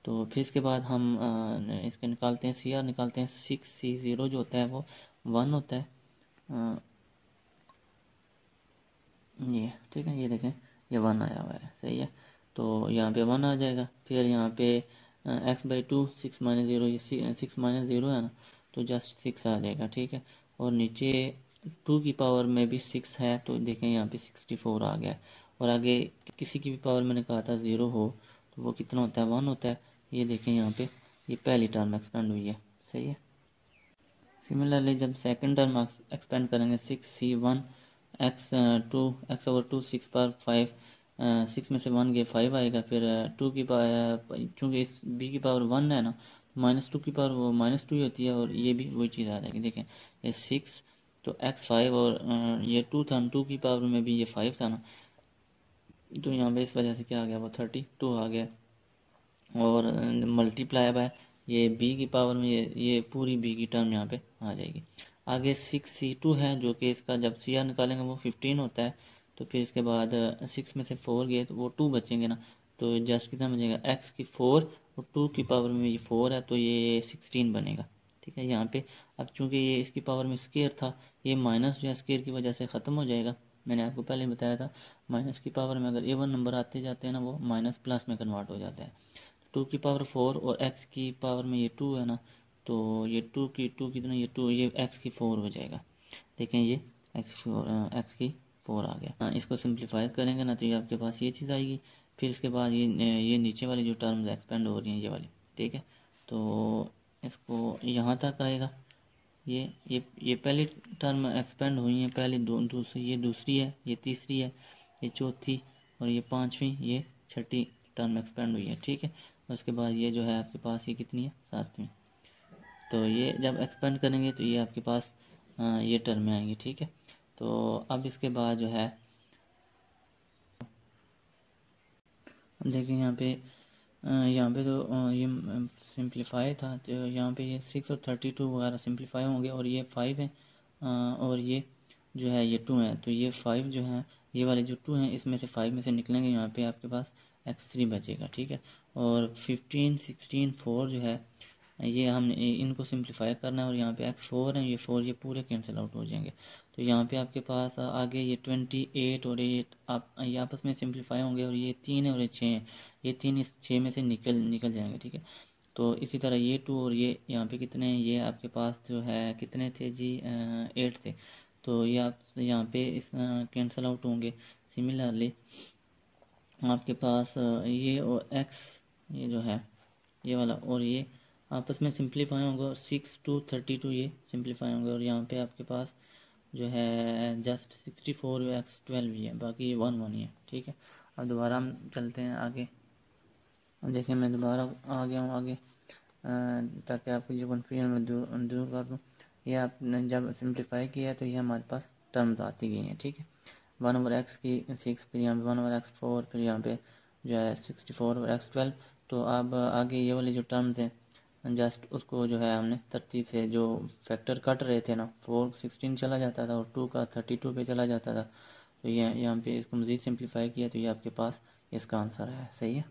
तो फिर इसके बाद हम इसके निकालते हैं सी आर, निकालते हैं 6C0 जो होता है वो 1 होता है। ये ठीक है, ये देखें ये 1 आया हुआ है, सही है। तो यहाँ पे 1 आ जाएगा। फिर यहाँ पे x/2 6 - 0, ये 6 - 0 है ना, तो जस्ट 6 आ जाएगा, ठीक है। और नीचे 2 की पावर में भी 6 है, तो देखें यहाँ पे 64 आ गया है। और आगे किसी की भी पावर मैंने कहा था 0 हो तो वो कितना होता है, 1 होता है। ये देखें यहाँ पे ये पहली टर्म एक्सपेंड हुई है, सही है। सिमिलरली जब सेकंड टर्म एक्सपेंड करेंगे 6C1 x/2 6/5, 6 में से 1 गया 5 आएगा। फिर 2 की पावर, चूँकि इस b की पावर 1 है ना, -2 की पावर वो -2 ही होती है, और ये भी वही चीज़ आ जाएगी। देखें ये 6 तो x5 और ये 2 था, 2 की पावर में भी ये 5 था ना, तो यहाँ पे इस वजह से क्या आ गया, वो 32 आ गया। और मल्टीप्लाई बाय ये b की पावर में ये पूरी b की टर्म यहाँ पे आ जाएगी। आगे 6C2 है, जो कि इसका जब सी आर निकालेंगे वो 15 होता है। तो फिर इसके बाद 6 में से 4 गए तो वो 2 बचेंगे ना, तो जस्ट कितना बचेगा, x की 4 और 2 की पावर में ये 4 है, तो ये 16 बनेगा, ठीक है। यहाँ पे अब चूंकि ये इसकी पावर में स्केयर था, ये माइनस जो है स्केयर की वजह से ख़त्म हो जाएगा। मैंने आपको पहले बताया था माइनस की पावर में अगर इवन नंबर आते जाते हैं ना, वो माइनस प्लस में कन्वर्ट हो जाता है। 2 की पावर 4 और x की पावर में ये 2 है ना, तो ये 2 कितना, ये 2, ये x की 4 हो जाएगा। देखें ये x की 4 आ गया। इसको सिंप्लीफाई करेंगे ना, तो ये आपके पास ये चीज़ आएगी। फिर इसके बाद ये नीचे वाली जो टर्म्स एक्सपेंड हो रही हैं ये वाली, ठीक है। तो इसको यहाँ तक आएगा। ये पहली टर्म एक्सपेंड हुई है, पहली दूसरी, ये दूसरी है, ये तीसरी है, ये चौथी, और ये पांचवी, ये छठी टर्म एक्सपेंड हुई है, ठीक है। उसके बाद ये जो है आपके पास ये कितनी है, सातवीं। तो ये जब एक्सपेंड करेंगे तो ये आपके पास ये टर्म आएंगी, ठीक है। तो अब इसके बाद जो है देखिए यहाँ पे तो ये सिंप्लीफाई था, तो यहाँ पे ये 6 और 32 वगैरह सिंप्लीफाई होंगे, और ये 5 है और ये जो है ये 2 है, तो ये 5 जो है, ये वाले जो 2 हैं इसमें से 5 में से निकलेंगे, यहाँ पे आपके पास x3 बचेगा, ठीक है। और 15 16 4 जो है ये हमने इनको सिंप्लीफाई करना है, और यहाँ पे x4 है, ये 4 ये पूरे कैंसिल आउट हो जाएंगे। तो यहाँ पे आपके पास आगे ये 28 और 8 आप ये आपस में सिंप्लीफाई होंगे, और ये 3 है और ये 6 है, ये 3 इस 6 में से निकल जाएंगे, ठीक है। तो इसी तरह ये 2 और ये यहाँ पे कितने हैं, ये आपके पास जो है कितने थे जी, 8 थे। तो ये आप यहाँ पे इस कैंसिल आउट होंगे। सिमिलरली आपके पास ये और x, ये जो है ये वाला, और ये आपस में सिंप्लीफाई होंगे, और 6 to 32 ये सिंप्लीफाई होंगे, और यहाँ पे आपके पास जो है जस्ट 64 x12 ही है, बाकी 1 1 ही है, ठीक है। अब दोबारा हम चलते हैं आगे। अब देखिए मैं दोबारा आ गया हूँ आगे, ताकि आपकी जो कन्फ्यूजन में दूर कर दूँ। ये आपने जब सिंप्लीफाई किया है तो ये हमारे पास टर्म्स आती गई हैं, ठीक है। 1/x की 6, फिर यहाँ पे 1/x4, फिर यहाँ पे जो है 64 और x12। तो अब आगे ये वाली जो टर्म्स हैं जस्ट उसको जो है हमने तरतीब से, जो फैक्टर कट रहे थे ना, 4 16 चला जाता था और 2 का 32 पे चला जाता था, तो ये यहाँ पे इसको मज़ीद सिंप्लीफाई किया, तो ये आपके पास इसका आंसर है, सही है।